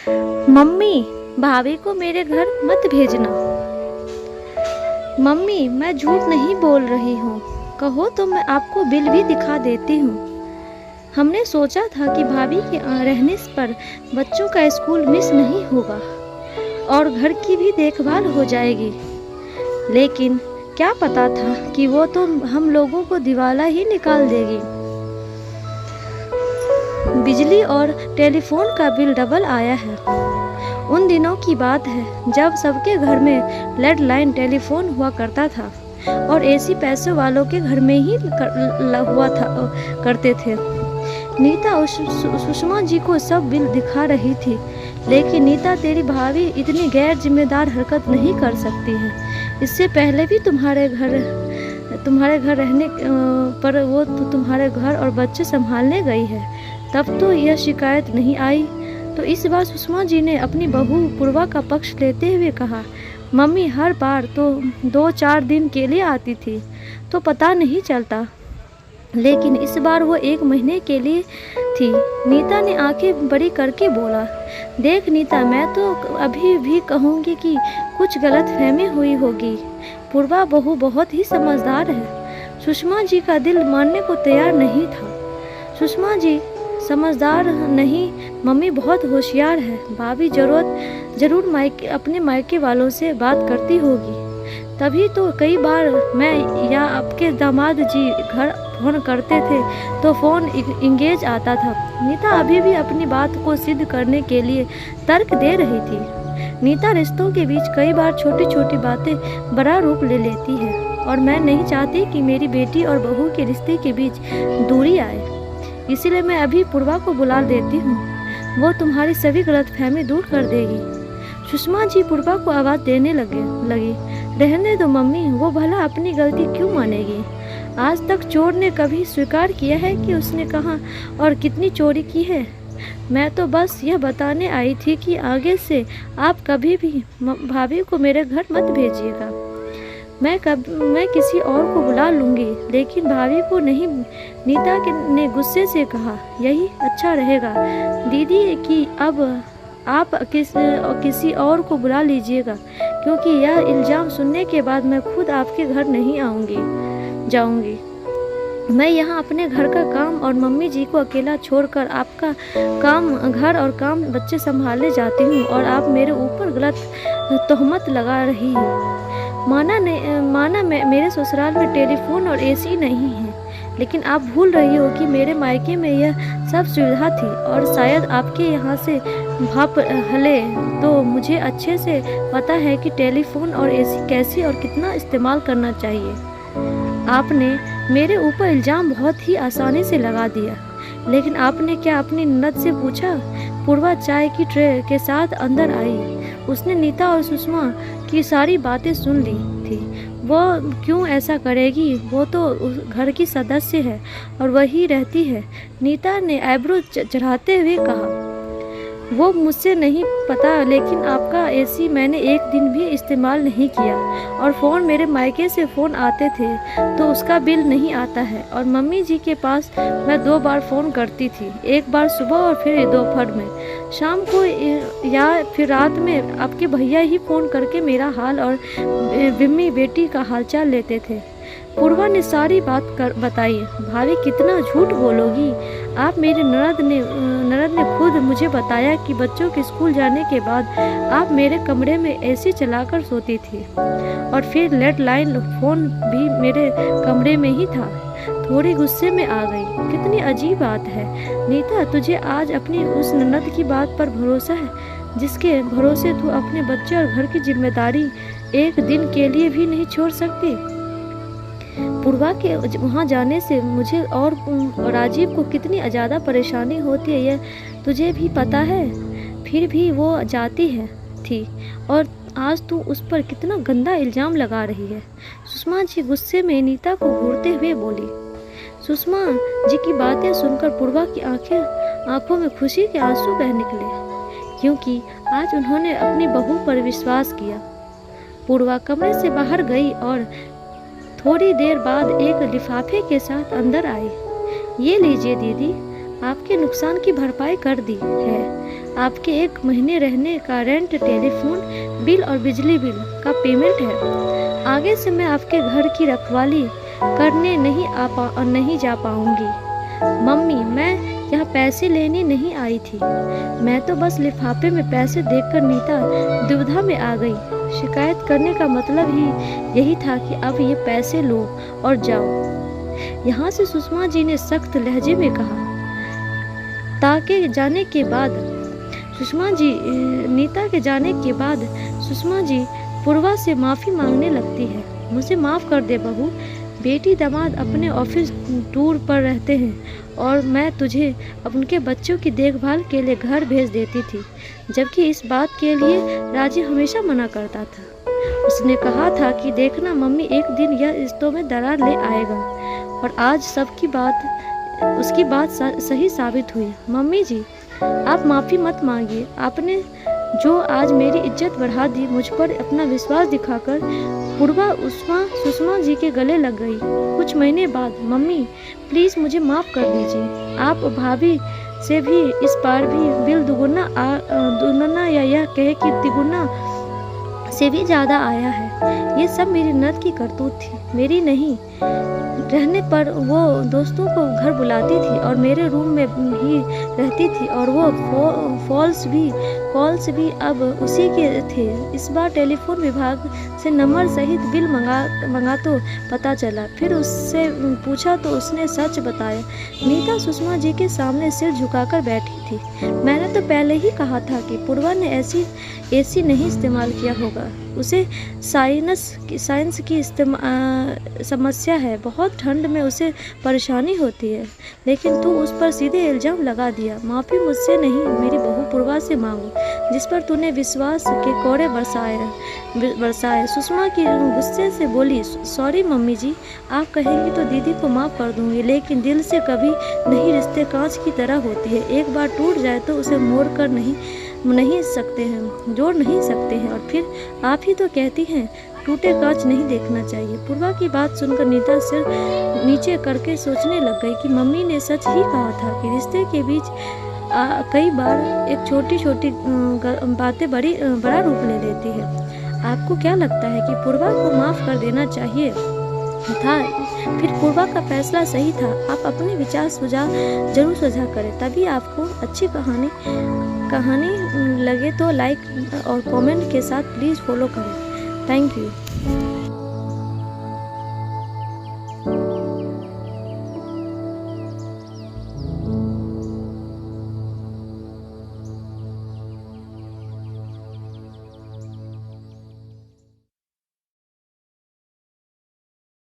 Mummy, भाभी को मेरे घर मत भेजना। मम्मी, मैं झूठ नहीं बोल रही हूँ, कहो तो मैं आपको बिल भी दिखा देती हूँ। हमने सोचा था कि भाभी के रहने पर बच्चों का स्कूल मिस नहीं होगा और घर की भी देखभाल हो जाएगी, लेकिन क्या पता था कि वो तो हम लोगों को दिवाला ही निकाल देगी। बिजली और टेलीफोन का बिल डबल आया है। उन दिनों की बात है जब सबके घर में लैंडलाइन टेलीफोन हुआ करता था और एसी पैसे वालों के घर में ही हुआ था करते थे। नीता सुषमा जी को सब बिल दिखा रही थी, लेकिन नीता, तेरी भाभी इतनी गैर जिम्मेदार हरकत नहीं कर सकती है। इससे पहले भी तुम्हारे घर रहने पर वो तो तुम्हारे घर और बच्चे संभालने गई है, तब तो यह शिकायत नहीं आई। तो इस बार सुषमा जी ने अपनी बहू पूर्वा का पक्ष लेते हुए कहा, मम्मी हर बार तो 2-4 दिन के लिए आती थी तो पता नहीं चलता, लेकिन इस बार वो 1 महीने के लिए थी। नीता ने आंखें बड़ी करके बोला, देख नीता, मैं तो अभी भी कहूँगी कि कुछ गलतफहमी हुई होगी। पूर्वा बहू बहुत ही समझदार है। सुषमा जी का दिल मानने को तैयार नहीं था। सुषमा जी समझदार नहीं, मम्मी बहुत होशियार है। भाभी जरूर अपने मायके वालों से बात करती होगी, तभी तो कई बार मैं या आपके दामाद जी घर फोन करते थे तो फ़ोन इंगेज आता था। नीता अभी भी अपनी बात को सिद्ध करने के लिए तर्क दे रही थी। नीता रिश्तों के बीच कई बार छोटी छोटी बातें बड़ा रूप ले लेती है और मैं नहीं चाहती कि मेरी बेटी और बहू के रिश्ते के बीच दूरी आए। इसीलिए मैं अभी पूर्वा को बुला देती हूँ, वो तुम्हारी सभी गलतफहमी दूर कर देगी। सुषमा जी पूर्वा को आवाज़ देने लगी, रहने दो मम्मी, वो भला अपनी गलती क्यों मानेगी। आज तक चोर ने कभी स्वीकार किया है कि उसने कहाँ और कितनी चोरी की है। मैं तो बस यह बताने आई थी कि आगे से आप कभी भी भाभी को मेरे घर मत भेजिएगा। मैं किसी और को बुला लूँगी, लेकिन भाभी को नहीं। नीता ने गुस्से से कहा, यही अच्छा रहेगा दीदी कि अब आप किसी और को बुला लीजिएगा, क्योंकि यह इल्ज़ाम सुनने के बाद मैं खुद आपके घर नहीं जाऊंगी। मैं यहाँ अपने घर का काम और मम्मी जी को अकेला छोड़कर आपका घर और काम बच्चे संभालने जाती हूँ और आप मेरे ऊपर गलत तोहमत लगा रही हैं। माना मेरे ससुराल में टेलीफोन और एसी नहीं है, लेकिन आप भूल रही हो कि मेरे मायके में यह सब सुविधा थी और शायद आपके यहाँ से भाप हले तो मुझे अच्छे से पता है कि टेलीफोन और एसी कैसे और कितना इस्तेमाल करना चाहिए। आपने मेरे ऊपर इल्ज़ाम बहुत ही आसानी से लगा दिया, लेकिन आपने क्या अपनी ननद से पूछा? पूर्वा चाय की ट्रे के साथ अंदर आई। उसने नीता और सुषमा की सारी बातें सुन ली थी। वो क्यों ऐसा करेगी, वो तो उस घर की सदस्य है और वही रहती है। नीता ने आईब्रो चढ़ाते हुए कहा, वो मुझसे नहीं पता, लेकिन आपका एसी मैंने एक दिन भी इस्तेमाल नहीं किया और फ़ोन मेरे मायके से फ़ोन आते थे तो उसका बिल नहीं आता है। और मम्मी जी के पास मैं 2 बार फ़ोन करती थी, एक बार सुबह और फिर दोपहर में, शाम को या फिर रात में आपके भैया ही फ़ोन करके मेरा हाल और बिम्मी बेटी का हालचाल लेते थे। पूर्वा ने सारी बात बताई। भाभी कितना झूठ बोलोगी, आप मेरी ननद ने खुद मुझे बताया कि बच्चों के स्कूल जाने के बाद आप मेरे कमरे में एसी चलाकर सोती थी और फिर लैंडलाइन फ़ोन भी मेरे कमरे में ही था। थोड़ी गुस्से में आ गई, कितनी अजीब बात है नीता, तुझे आज अपनी उस ननद की बात पर भरोसा है जिसके भरोसे तू अपने बच्चे और घर की जिम्मेदारी एक दिन के लिए भी नहीं छोड़ सकती। पूर्वा के वहाँ जाने से मुझे और राजीव को कितनी ज़्यादा परेशानी होती है, यह तुझे भी पता है। फिर भी वो जाती थी और आज तू उस पर कितना गंदा इल्ज़ाम लगा रही है। सुषमा जी गुस्से में नीता को घूरते हुए बोली। सुषमा जी की बातें सुनकर पूर्वा की आंखों में खुशी के आंसू बह निकले, क्योंकि आज उन्होंने अपनी बहू पर विश्वास किया। पूर्वा कमरे से बाहर गई और थोड़ी देर बाद एक लिफाफे के साथ अंदर आई। ये लीजिए दीदी, आपके नुकसान की भरपाई कर दी है। आपके 1 महीने रहने का रेंट, टेलीफोन बिल और बिजली बिल का पेमेंट है। आगे से मैं आपके घर की रखवाली करने नहीं जा पाऊंगी। मम्मी, मैं यहाँ पैसे लेने नहीं आई थी। मैं तो बस लिफाफे में पैसे देखकर नीता दुविधा में आ गई। शिकायत करने का मतलब ही यही था कि अब ये पैसे लो और जाओ। यहाँ से सुषमा जी ने सख्त लहजे में कहा। ताके जाने के बाद नीता के जाने के बाद सुषमा जी पूर्वा से माफ़ी मांगने लगती है। मुझे माफ़ कर दे बहू, बेटी दामाद अपने ऑफिस टूर पर रहते हैं और मैं तुझे उनके बच्चों की देखभाल के लिए घर भेज देती थी, जबकि इस बात के लिए राजी हमेशा मना करता था। उसने कहा था कि देखना मम्मी, एक दिन यह रिश्तों में दरार ले आएगा, और आज उसकी बात सही साबित हुई। मम्मी जी, आप माफ़ी मत मांगिए। आपने जो आज मेरी इज्जत बढ़ा दी, मुझ पर अपना विश्वास दिखाकर पूर्वा सुषमा जी के गले लग गई। कुछ महीने बाद, मम्मी प्लीज़ मुझे माफ़ कर दीजिए। आप भाभी से भी इस बार भी बिल दुगुना या यह कहे कि तिगुना से भी ज़्यादा आया है। ये सब मेरी ननद की करतूत थी, मेरी नहीं। रहने पर वो दोस्तों को घर बुलाती थी और मेरे रूम में ही रहती थी, और वो कॉल्स भी अब उसी के थे। इस बार टेलीफोन विभाग से नंबर सहित बिल मंगा तो पता चला। फिर उससे पूछा तो उसने सच बताया। नीता सुषमा जी के सामने सिर झुकाकर बैठी थी। मैंने तो पहले ही कहा था कि पूर्वा ने एसी नहीं इस्तेमाल किया होगा। उसे साइंस की समस्या है, बहुत ठंड में उसे परेशानी होती है, लेकिन तू उस पर सीधे इल्ज़ाम लगा दिया। माफ़ी मुझसे नहीं, मेरी बहू पूर्वा से मांगो, जिस पर तूने विश्वास के कोड़े बरसाए। सुषमा की गुस्से से बोली, सॉरी मम्मी जी, आप कहेंगी तो दीदी को माफ़ कर दूंगी, लेकिन दिल से कभी नहीं, रिश्ते कांच की तरह होते हैं। एक बार टूट जाए तो उसे मोड़ कर जोड़ नहीं सकते हैं। और फिर आप ही तो कहती हैं टूटे कांच नहीं देखना चाहिए। पूर्वा की बात सुनकर नीता सिर नीचे करके सोचने लग गई कि मम्मी ने सच ही कहा था कि रिश्ते के बीच कई बार एक छोटी छोटी बातें बड़ा रूप ले लेती है। आपको क्या लगता है कि पूर्वा को माफ़ कर देना चाहिए था? फिर पूर्वा का फैसला सही था। आप अपने विचार जरूर साझा करें, तभी आपको अच्छी कहानी लगे तो लाइक और कमेंट के साथ प्लीज़ फॉलो करें। Thank you.